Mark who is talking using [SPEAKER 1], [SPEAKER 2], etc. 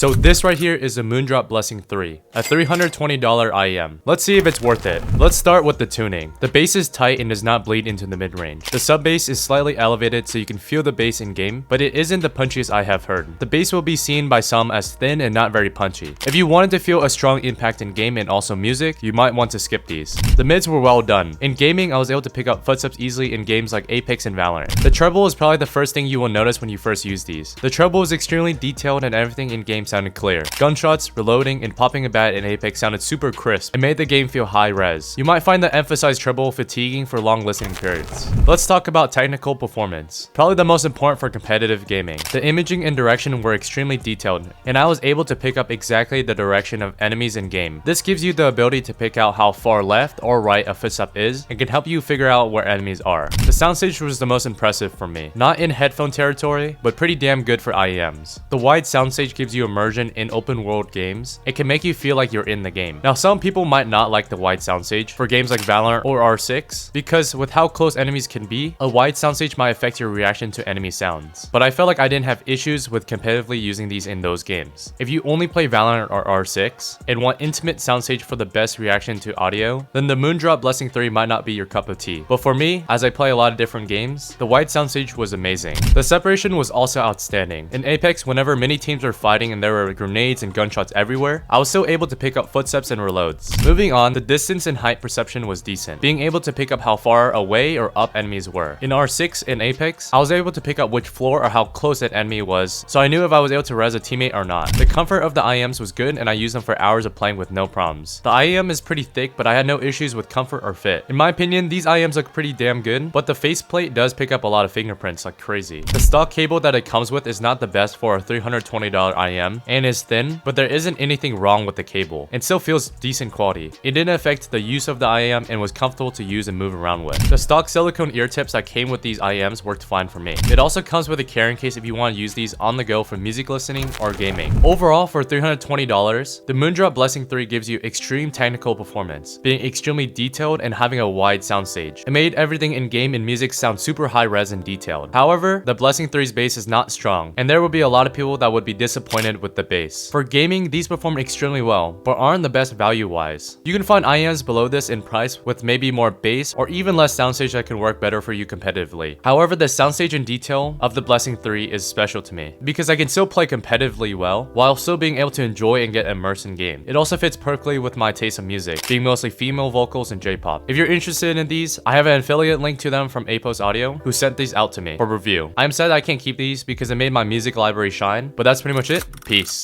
[SPEAKER 1] So this right here is a Moondrop Blessing 3, a $320 IEM. Let's see if it's worth it. Let's start with the tuning. The bass is tight and does not bleed into the mid-range. The sub bass is slightly elevated so you can feel the bass in game, but it isn't the punchiest I have heard. The bass will be seen by some as thin and not very punchy. If you wanted to feel a strong impact in game and also music, you might want to skip these. The mids were well done. In gaming, I was able to pick up footsteps easily in games like Apex and Valorant. The treble is probably the first thing you will notice when you first use these. The treble is extremely detailed and everything in game sounded clear. Gunshots, reloading, and popping a bat in Apex sounded super crisp and made the game feel high res. You might find the emphasized treble fatiguing for long listening periods. Let's talk about technical performance. Probably the most important for competitive gaming. The imaging and direction were extremely detailed, and I was able to pick up exactly the direction of enemies in game. This gives you the ability to pick out how far left or right a footstep is and can help you figure out where enemies are. The soundstage was the most impressive for me. Not in headphone territory, but pretty damn good for IEMs. The wide soundstage gives you immersion in open world games. It can make you feel like you're in the game. Now some people might not like the wide soundstage for games like Valorant or R6 because with how close enemies can be, a wide soundstage might affect your reaction to enemy sounds. But I felt like I didn't have issues with competitively using these in those games. If you only play Valorant or R6 and want intimate soundstage for the best reaction to audio, then the Moondrop Blessing 3 might not be your cup of tea. But for me, as I play a lot of different games, the wide soundstage was amazing. The separation was also outstanding. In Apex, whenever many teams were fighting and there were grenades and gunshots everywhere, I was still able to pick up footsteps and reloads. Moving on, the distance and height perception was decent, being able to pick up how far away or up enemies were. In R6 and Apex, I was able to pick up which floor or how close that enemy was, so I knew if I was able to res a teammate or not. The comfort of the IEMs was good and I used them for hours of playing with no problems. The IEM is pretty thick, but I had no issues with comfort or fit. In my opinion, these IEMs look pretty damn good, but the faceplate does pick up a lot of fingerprints like crazy. The stock cable that it comes with is not the best for a $320 IEM and is thin, but there isn't anything wrong with the cable and still feels decent quality. It didn't affect the use of the IEM and was comfortable to use and move around with. The stock silicone ear tips that came with these IEMs worked fine for me. It also comes with a carrying case if you want to use these on the go for music listening or gaming. Overall, for $320, the Moondrop Blessing 3 gives you extreme technical performance, being extremely detailed and having a wide soundstage. It made everything in game and music sound super high res and detailed. However, the Blessing 3's bass is not strong, and there will be a lot of people that would be disappointed with the bass. For gaming, these perform extremely well, but aren't the best value-wise. You can find IEMs below this in price with maybe more bass or even less soundstage that can work better for you competitively. However, the soundstage and detail of the Blessing 3 is special to me because I can still play competitively well while still being able to enjoy and get immersed in game. It also fits perfectly with my taste of music, being mostly female vocals and J-pop. If you're interested in these, I have an affiliate link to them from Apos Audio who sent these out to me for review. I am sad I can't keep these because it made my music library shine, but that's pretty much it. Peace.